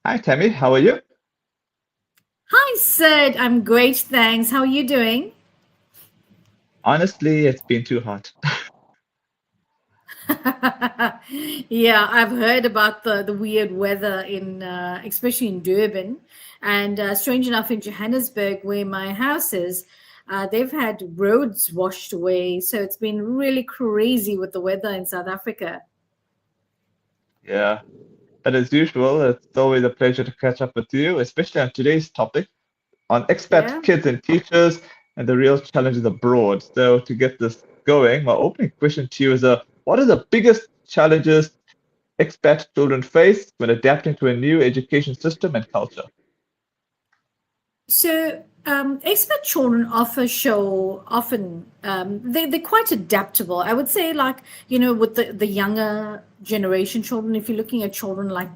Hi, Tammy. How are you? Hi, Sid. I'm great, thanks. How are you doing? Honestly, it's been too hot. Yeah, I've heard about the weird weather especially in Durban, and strange enough, in Johannesburg, where my house is, they've had roads washed away. So it's been really crazy with the weather in South Africa. Yeah, but as usual, it's always a pleasure to catch up with you, especially on today's topic on expat Yeah. kids and teachers and the real challenges abroad. So, to get this going, my opening question to you is what are the biggest challenges expat children face when adapting to a new education system and culture? So, expert children often they're quite adaptable. I would say, like, with the younger generation children, if you're looking at children like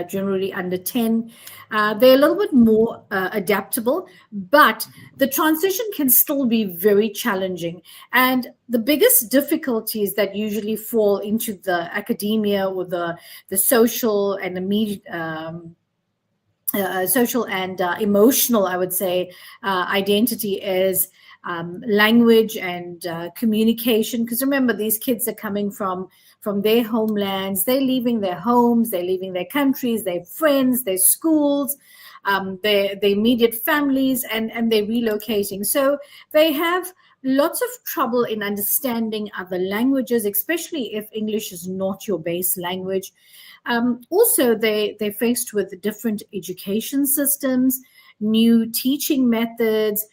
generally under 10, they're a little bit more adaptable, but the transition can still be very challenging. And the biggest difficulties that usually fall into the academia or the social and the media. Social and emotional, I would say, identity is language and communication. Because remember, these kids are coming from their homelands. They're leaving their homes. They're leaving their countries, their friends, their schools, their immediate families, and they're relocating. So they have lots of trouble in understanding other languages, especially if English is not your base language. Also, they're faced with different education systems, new teaching methods,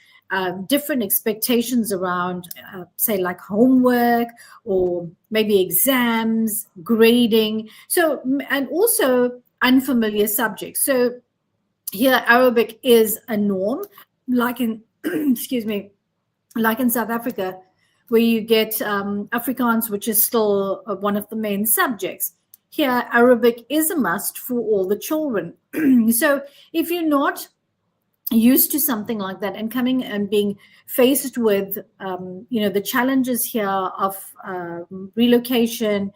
different expectations around, say, like homework or maybe exams, grading. So, and also unfamiliar subjects. So, here, Arabic is a norm, like in, excuse me, like in South Africa, where you get Afrikaans, which is still one of the main subjects. Here, Arabic is a must for all the children. So if you're not used to something like that and coming and being faced with, the challenges here of relocation,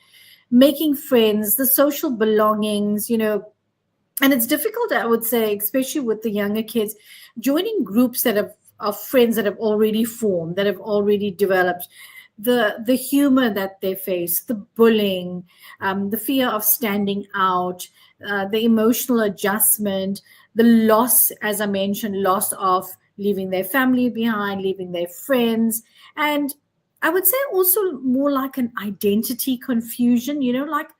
making friends, the social belongings, and it's difficult, I would say, especially with the younger kids, joining groups that have of friends that have already formed, that have already developed, the humor that they face, the bullying, the fear of standing out, the emotional adjustment, the loss, as I mentioned, loss of leaving their family behind, leaving their friends, and I would say also more like an identity confusion, like,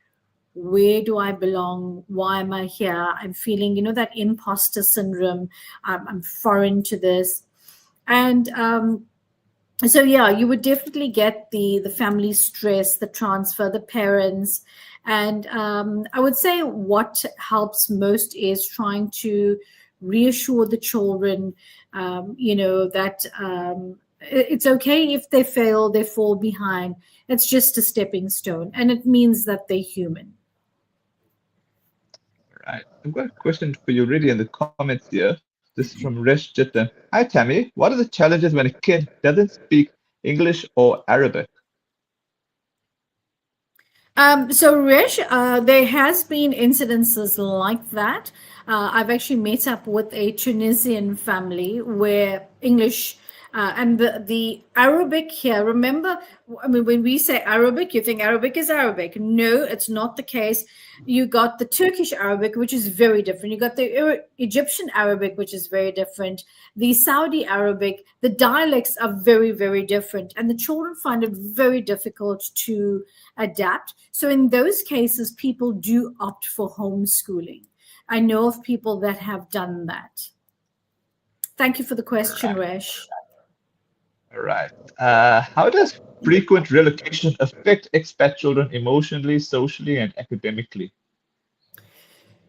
where do I belong? Why am I here? I'm feeling, that imposter syndrome. I'm foreign to this. And so, yeah, you would definitely get the family stress, the transfer, the parents. And I would say what helps most is trying to reassure the children, that it's okay if they fail, they fall behind. It's just a stepping stone. And it means that they're human. Right. I've got a question for you already in the comments here. This is from Resh Jitten. Hi, Tammy. What are the challenges when a kid doesn't speak English or Arabic? So, Rish, there has been incidences like that. I've actually met up with a Tunisian family where English and the Arabic here. Remember, I mean, when we say Arabic, you think Arabic is Arabic. No, it's not the case. You got the Turkish Arabic, which is very different. You got the Egyptian Arabic, which is very different. The Saudi Arabic, the dialects are very, very different, and the children find it very difficult to adapt. So in those cases, people do opt for homeschooling. I know of people that have done that. Thank you for the question, Right. Resh. Right. How does frequent relocation affect expat children emotionally, socially, and academically?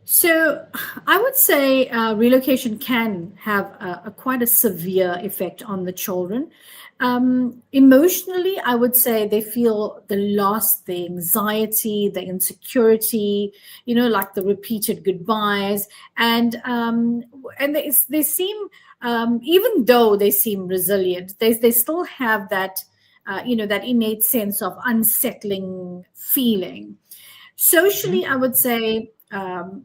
So I would say relocation can have a quite a severe effect on the children. Emotionally, I would say they feel the loss, the anxiety, the insecurity, like the repeated goodbyes, and they seem, even though they seem resilient, they still have that, that innate sense of unsettling feeling. Hmm. Socially, I would say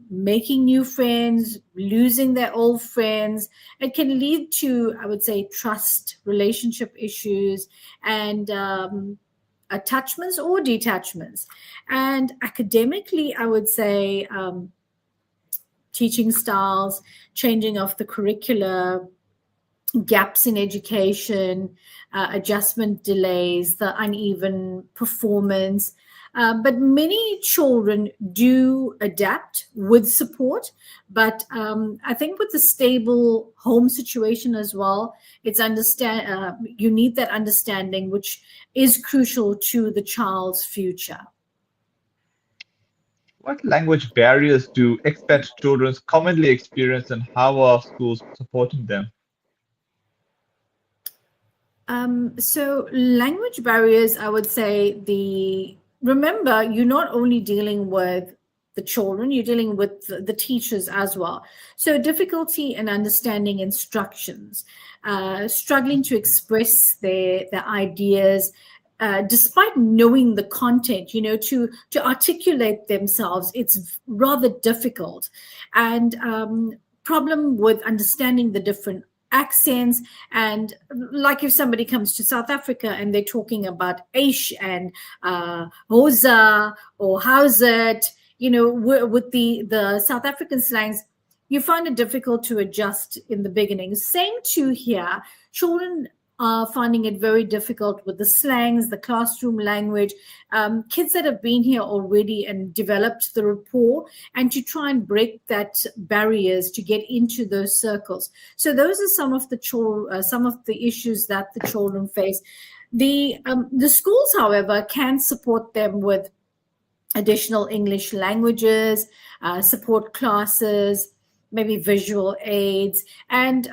making new friends, losing their old friends. It can lead to, I would say, trust, relationship issues, and attachments or detachments. And academically, I would say teaching styles, changing of the curricula, gaps in education, adjustment delays, the uneven performance. But many children do adapt with support. But I think with the stable home situation as well, it's you need that understanding, which is crucial to the child's future. What language barriers do expat children commonly experience, and how are schools supporting them? So language barriers, I would say remember, you're not only dealing with the children, you're dealing with the teachers as well. So difficulty in understanding instructions, struggling to express their ideas, despite knowing the content, to articulate themselves, it's rather difficult. And problem with understanding the different accents. And like if somebody comes to South Africa and they're talking about Aish and Hoza or how's it, with the South African slangs, you find it difficult to adjust in the beginning. Same to here. Children are finding it very difficult with the slangs, the classroom language. Kids that have been here already and developed the rapport, and to try and break that barriers to get into those circles. So those are some of the issues that the children face. The schools, however, can support them with additional English languages, support classes, maybe visual aids. And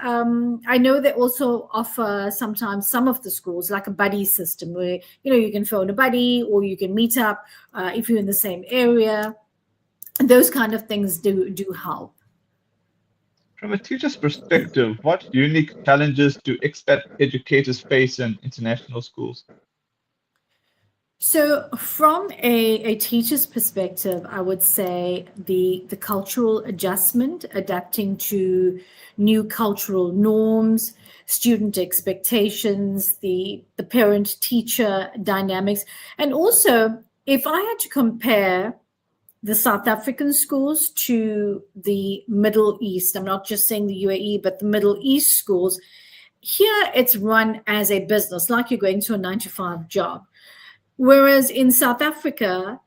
I know they also offer sometimes some of the schools like a buddy system where, you can phone a buddy or you can meet up if you're in the same area. Those kind of things do help. From a teacher's perspective, what unique challenges do expat educators face in international schools? So, from a teacher's perspective, I would say the cultural adjustment, adapting to new cultural norms, student expectations, the parent-teacher dynamics, and also if I had to compare the South African schools to the Middle East, I'm not just saying the UAE, but the Middle East schools, here it's run as a business, like you're going to a 9-to-5 job. Whereas in South Africa,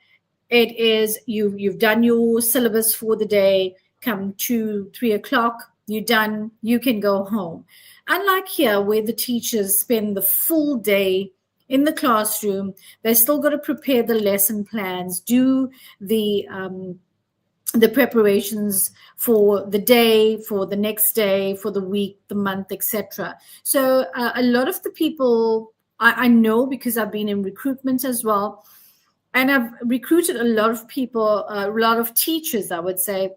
it is you've done your syllabus for the day, come 2-3 o'clock, you're done, you can go home. Unlike here, where the teachers spend the full day in the classroom, they still got to prepare the lesson plans, do the preparations for the day, for the next day, for the week, the month, etc. So a lot of the people I know, because I've been in recruitment as well, and I've recruited a lot of people, a lot of teachers, I would say,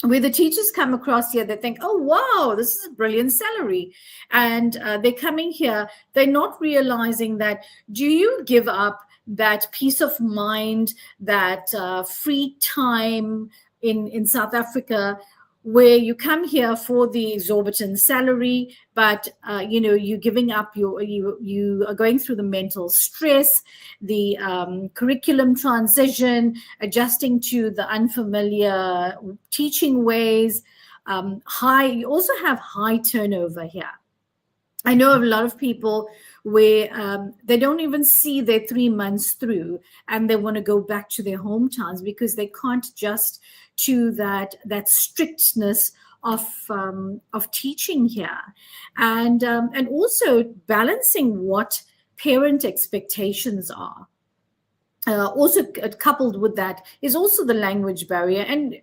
where the teachers come across here, they think, oh, wow, this is a brilliant salary. And they're coming here, they're not realizing that, do you give up that peace of mind, that free time in South Africa, where you come here for the exorbitant salary, but you're giving up you are going through the mental stress, the curriculum transition, adjusting to the unfamiliar teaching ways. You also have high turnover here. I know of a lot of people where they don't even see their 3 months through, and they want to go back to their hometowns because they can't adjust to that strictness of teaching here, and also balancing what parent expectations are. Also coupled with that is also the language barrier. And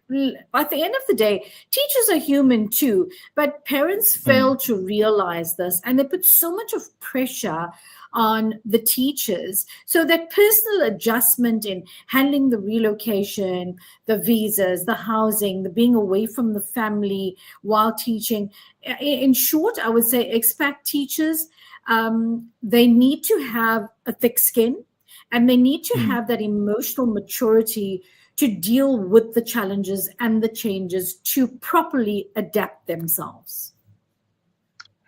at the end of the day, teachers are human too, but parents fail to realize this, and they put so much of pressure on the teachers. So that personal adjustment in handling the relocation, the visas, the housing, the being away from the family while teaching. In short, I would say expat teachers, they need to have a thick skin, and they need to have that emotional maturity to deal with the challenges and the changes to properly adapt themselves.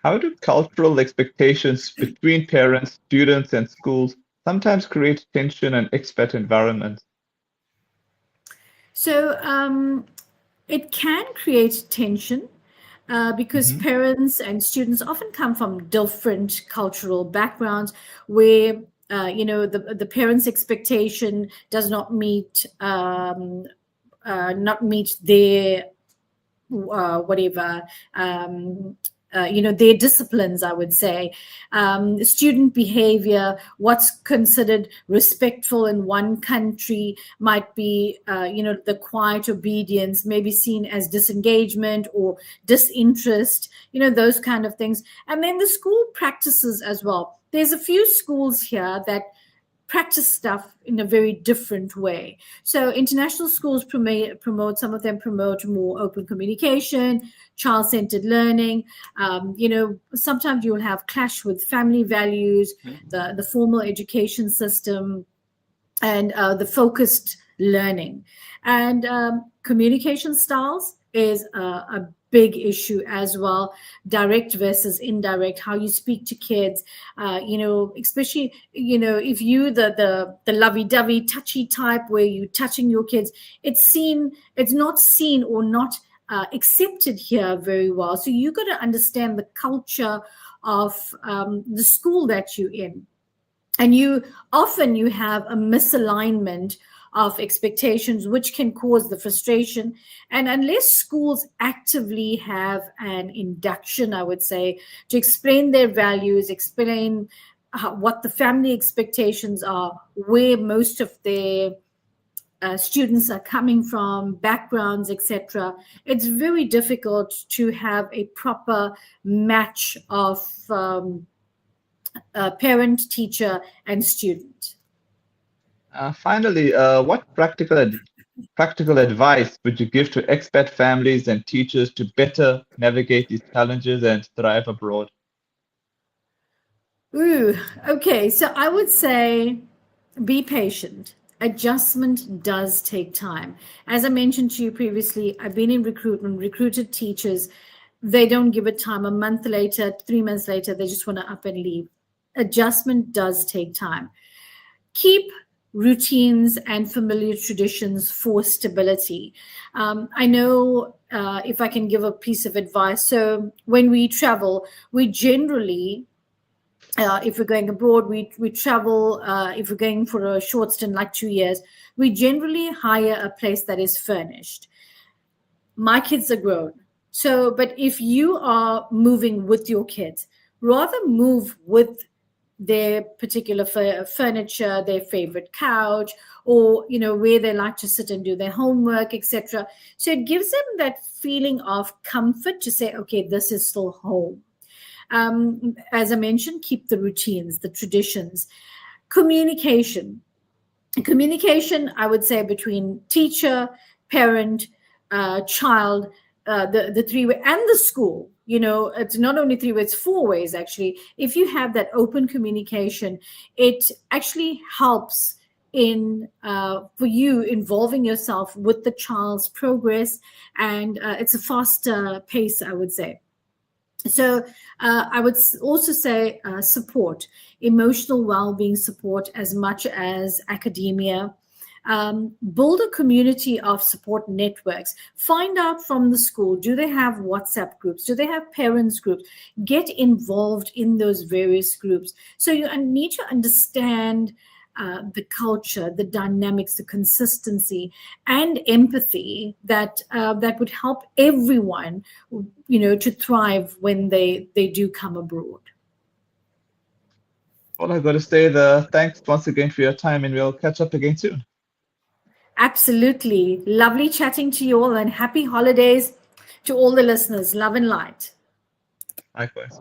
How do cultural expectations between parents, students, and schools sometimes create tension in expat environments? So it can create tension because Hmm. parents and students often come from different cultural backgrounds where the parents' expectation does not meet their whatever their disciplines, I would say. Student behavior, what's considered respectful in one country might be the quiet obedience may be seen as disengagement or disinterest, those kind of things. And then the school practices as well. There's a few schools here that practice stuff in a very different way. So international schools promote, some of them promote more open communication, child-centered learning. Sometimes you'll have clash with family values, the formal education system, and the focused learning. And communication styles is a big issue as well. Direct versus indirect, how you speak to kids, especially if you the lovey-dovey touchy type where you touching your kids, it's not seen or not accepted here very well. So you got to understand the culture of the school that you're in, and you have a misalignment of expectations which can cause the frustration. And unless schools actively have an induction, I would say, to explain their values, explain what the family expectations are, where most of their students are coming from, backgrounds, etc., it's very difficult to have a proper match of parent, teacher, and student. Finally, what practical advice would you give to expat families and teachers to better navigate these challenges and thrive abroad? Ooh, okay. So I would say be patient. Adjustment does take time. As I mentioned to you previously, I've been in recruitment, recruited teachers. They don't give it time. A month later, 3 months later, they just want to up and leave. Adjustment does take time. Keep routines and familiar traditions for stability. I know if I can give a piece of advice. So when we travel, we generally if we're going abroad, we travel. If we're going for a short stint, like 2 years, we generally hire a place that is furnished. My kids are grown. So, but if you are moving with your kids, rather move with their particular furniture, their favorite couch, or where they like to sit and do their homework, etc. So it gives them that feeling of comfort to say, okay, this is still home. As I mentioned, keep the routines, the traditions. Communication. Communication, I would say, between teacher, parent, child, the three way, and the school. It's not only three ways, it's 4 ways actually. If you have that open communication, it actually helps in for you involving yourself with the child's progress, and it's a faster pace, I would say. So I would also say support, emotional well-being support as much as academia. Build a community of support networks. Find out from the school, do they have WhatsApp groups? Do they have parents groups? Get involved in those various groups. So you need to understand the culture, the dynamics, the consistency, and empathy that would help everyone, to thrive when they do come abroad. All I've got to say, thanks once again for your time, and we'll catch up again soon. Absolutely. Lovely chatting to you all, and happy holidays to all the listeners. Love and light. Likewise.